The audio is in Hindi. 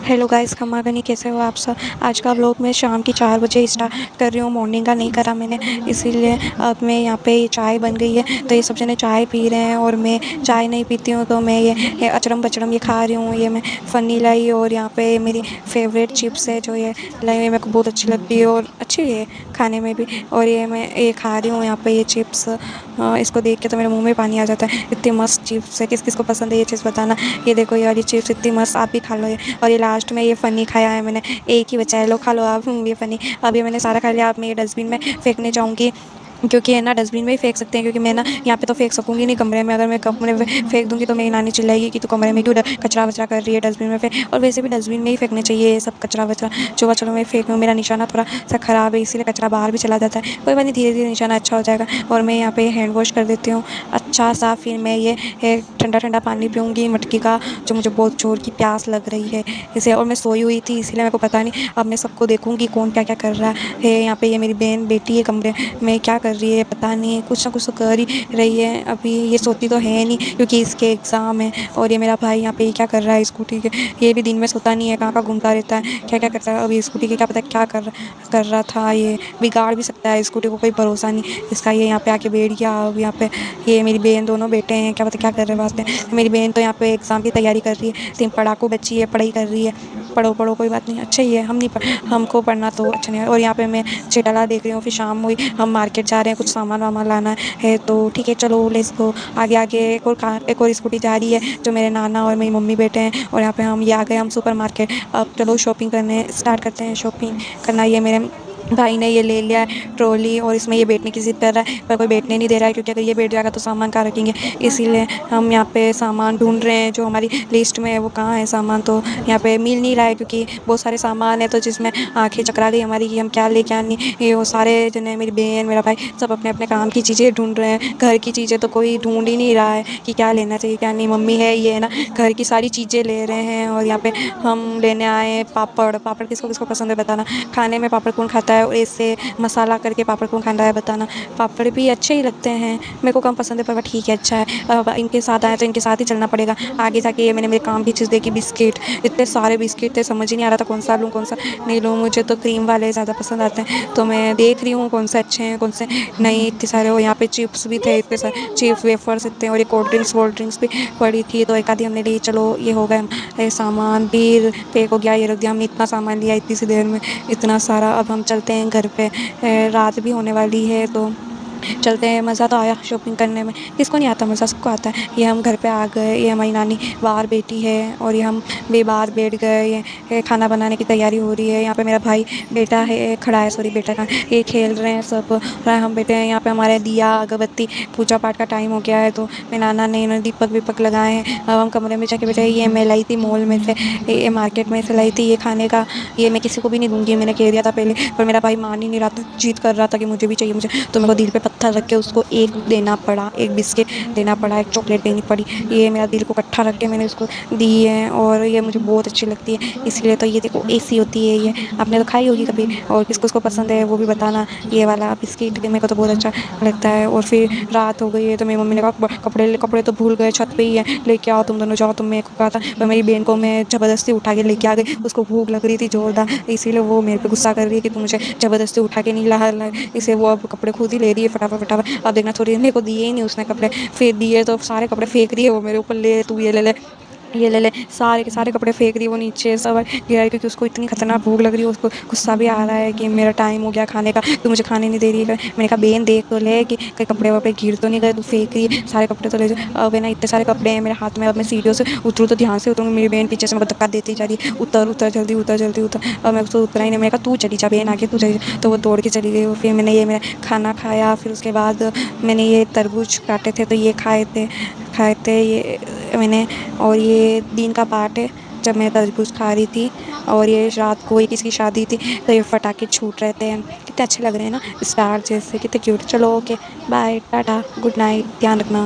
हेलो गाइस, खमा गनी कैसे हो आप सब। आज का व्लॉग मैं शाम की 4 बजे स्टार्ट कर रही हूँ। मॉर्निंग का नहीं करा मैंने, इसीलिए अब मैं यहाँ पे ये चाय बन गई है तो ये सब जने चाय पी रहे हैं और मैं चाय नहीं पीती हूँ तो मैं ये अचरम बचरम ये खा रही हूँ। ये मैं फ़नी लाई और यहाँ पे मेरी फेवरेट चिप्स है जो ये लाई मेरे को बहुत अच्छी लगती है और अच्छी है खाने में भी। और ये मैं ये खा रही हूँ यहाँ पे ये चिप्स। इसको देख के तो मेरे मुँह में पानी आ जाता है, इतनी मस्त चिप्स है। किस किस को पसंद है ये चीज़ बताना। ये देखो ये वाली चिप्स इतनी मस्त, आप भी खा लो ये। और ये लास्ट में ये फ़नी खाया है मैंने, एक ही बचा है, लो खा लो आप ये फ़नी। अब ये मैंने सारा खा लिया, अब मैं ये डस्टबिन में फेंकने जाऊँगी क्योंकि है ना डस्टबिन में ही फेंक सकते हैं, क्योंकि मैं ना यहाँ पे तो फेंक सकूँगी नहीं कमरे में। अगर मैं कमरे में फेंक दूँगी तो मेरी नानी चिल्लाएगी कि तू कमरे में क्यों कचरा वचरा कर रही है, डस्टबिन में फेंक। और वैसे भी डस्टबिन में ही फेंकने चाहिए ये सब कचरा वचरा। चलो मैं फेंक दूँ, मेरा निशाना थोड़ा सा ख़राब है इसीलिए कचरा बाहर भी चला जाता है। कोई बात नहीं, धीरे धीरे निशाना अच्छा हो जाएगा। और मैं यहाँ पे हैंड वॉश कर देती हूँ अच्छा सा, फिर मैं ये ठंडा ठंडा पानी पीऊँगी मटकी का, जो मुझे बहुत ज़ोर की प्यास लग रही है इसे। और मैं सोई हुई थी इसीलिए मेरे को पता नहीं। अब मैं सबको देखूँगी कौन क्या क्या कर रहा है। यहाँ पे ये मेरी बहन बेटी है कमरे में, क्या कर रही है पता नहीं, कुछ ना कुछ तो कर ही रही है। अभी ये सोती तो है नहीं क्योंकि इसके एग्ज़ाम है। और ये मेरा भाई यहाँ पे क्या कर रहा है स्कूटी के, ये भी दिन में सोता नहीं है, कहाँ का घूमता रहता है, क्या क्या करता है। अभी स्कूटी के क्या पता क्या कर रहा था, ये बिगाड़ भी सकता है स्कूटी को, कोई भरोसा नहीं इसका। ये यहाँ पे आके बैठ गया। अब यहाँ पे ये मेरी बहन दोनों बेटे हैं, क्या पता क्या कर रहे हैं बात में। मेरी बहन तो यहाँ पे एग्ज़ाम की तैयारी कर रही है, तीन पढ़ाकू बच्ची है, पढ़ाई कर रही है। पढ़ो पढ़ो कोई बात नहीं, अच्छा ही है, हमको पढ़ना तो अच्छा नहीं है। और यहाँ पे मैं चिटाला देख रही हूँ, फिर शाम हुई, हम मार्केट जा रहे हैं, कुछ सामान वामान लाना है तो ठीक है चलो लेट्स गो। आगे आगे एक और स्कूटी जा रही है जो मेरे नाना और मेरी मम्मी बैठे हैं। और यहाँ पे हम ये आ गए हम सुपर मार्केट। अब चलो शॉपिंग करने स्टार्ट करते हैं, शॉपिंग करना। ये मेरे भाई ने ये ले लिया है ट्रॉली और इसमें ये बैठने की ज़िद कर रहा है, पर कोई बैठने नहीं दे रहा है क्योंकि अगर ये बैठ जाएगा तो सामान कहाँ रखेंगे। इसीलिए हम यहाँ पे सामान ढूंढ रहे हैं जो हमारी लिस्ट में है वो कहाँ है सामान, तो यहाँ पे मिल नहीं रहा है क्योंकि बहुत सारे सामान है तो जिसमें आंखें चकरा गई हमारी कि हम क्या ले क्या नहीं। ये वो सारे जने मेरी बहन मेरा भाई सब अपने अपने काम की चीज़ें ढूंढ रहे हैं, घर की चीज़ें तो कोई ढूंढ ही नहीं रहा है कि क्या लेना चाहिए क्या नहीं। मम्मी है ये है ना घर की सारी चीज़ें ले रहे हैं। और यहाँ पे हम लेने आए हैं पापड़। पापड़ किसको किसको पसंद है बताना, खाने में पापड़ कौन खाता है और इससे मसाला करके पापड़ कौन खाता है बताना। पापड़ भी अच्छे ही लगते हैं, मेरे को कम पसंद है पर ठीक है अच्छा है। अब इनके साथ आए तो इनके साथ ही चलना पड़ेगा। आगे जाके ये मैंने मेरे काम की चीज़ देखी, बिस्किट, इतने सारे बिस्किट थे समझ ही नहीं आ रहा था कौन सा लूँ कौन सा नहीं लूँ। मुझे तो क्रीम वाले ज़्यादा पसंद आते हैं तो मैं देख रही हूँ कौन से अच्छे हैं कौन से नहीं। इतने सारे, और यहाँ पे चिप्स भी थे इतने सारे, चिप्स वेफर्स इतने, और ये कोल्ड ड्रिंक्स भी पड़ी थी तो एक आधी हमने ली। चलो ये हो गए ये सामान भी पैक हो गया, ये रख दिया हमने। इतना सामान लिया इतनी सी देर में इतना सारा। अब हम चलते हैं घर पे, रात भी होने वाली है तो चलते हैं। मज़ा तो आया शॉपिंग करने में, किसको नहीं आता मज़ा, सबको आता है। ये हम घर पे आ गए, ये हमारी नानी बाहर बैठी है और ये हम भी बाहर बैठ गए। ये खाना बनाने की तैयारी हो रही है। यहाँ पे मेरा भाई बेटा है खड़ा है, सॉरी बेटा का, ये खेल रहे हैं सब और हम बैठे हैं। यहाँ पे हमारे दिया अगरबत्ती पूजा पाठ का टाइम हो गया है तो मेरे नाना ने इन्होंने दीपक विपक लगाए हैं। अब हम कमरे में जाके बैठे। ये मैं लाई थी मॉल में से, ये मार्केट में से लाई थी ये खाने का। ये मैं किसी को भी नहीं दूँगी, मैंने कह दिया था पहले, पर मेरा भाई मान ही नहीं रहा था, जिद कर रहा था कि मुझे भी चाहिए मुझे। तो मेरे को दिल पे पत्थर रख के उसको एक देना पड़ा, एक बिस्किट देना पड़ा, एक चॉकलेट देनी पड़ी। ये मेरा दिल को इकट्ठा रख के मैंने उसको दी है और ये मुझे बहुत अच्छी लगती है इसलिए। तो ये देखो ऐसी होती है, ये आपने तो खाई होगी कभी। और किसको उसको पसंद है वो भी बताना ये वाला बिस्किट, मेरे को तो बहुत अच्छा लगता है। और फिर रात हो गई है तो मेरी मम्मी ने कहा कपड़े तो भूल गए छत पे ही है, लेके आओ तुम दोनों जाओ। तुम मेरे को कहा था, पर मेरी बहन को मैं ज़बरदस्ती उठा के लेके आ गई, उसको भूख लग रही थी जोरदार, इसीलिए वो मेरे पे गुस्सा कर रही है कि तुम मुझे ज़बरदस्ती उठा के नहीं ला, इसे वो अब कपड़े खुद ही ले रही है फटाफट। अब देखना थोड़ी, मेरे को दिए ही नहीं उसने कपड़े, फिर दिए तो सारे कपड़े फेंक रही है वो मेरे ऊपर, ले तू ये ले ले ये ले ले, सारे के सारे कपड़े फेंक रही है वो नीचे सब गिरा है क्योंकि उसको इतनी खतरनाक भूख लग रही है। उसको गुस्सा भी आ रहा है कि मेरा टाइम हो गया खाने का, तू मुझे खाने नहीं दे रही है। मैंने कहा बहन देख तो ले कि कहीं कपड़े वपड़े गिर तो नहीं गए, तू फेंक रही है सारे कपड़े तो ले जा। अब है ना इतने सारे कपड़े हैं मेरे हाथ में, अब मैं सीढ़ियों से उतरूँ तो ध्यान से उतरूँ, मेरी बहन पीछे से मेरे को धक्का देती जा रही है, उतर उतर जल्दी उतर जल्दी उतर। और मैं उसको उतरा ही नहीं, मैंने कहा तू चली जा बहन आगे तू चली जा, तो वो दौड़ के चली गई। फिर मैंने ये मेरा खाना खाया, फिर उसके बाद मैंने ये तरबूज काटे थे तो ये खाए थे ये मैंने। और ये दिन का पार्ट है जब मैं तरबूज खा रही थी और ये रात को ये किसी की शादी थी तो ये पटाखे छूट रहे थे, कितने अच्छे लग रहे हैं ना स्टार जैसे, कितने क्यूट। चलो ओके बाय टाटा गुड नाइट, ध्यान रखना।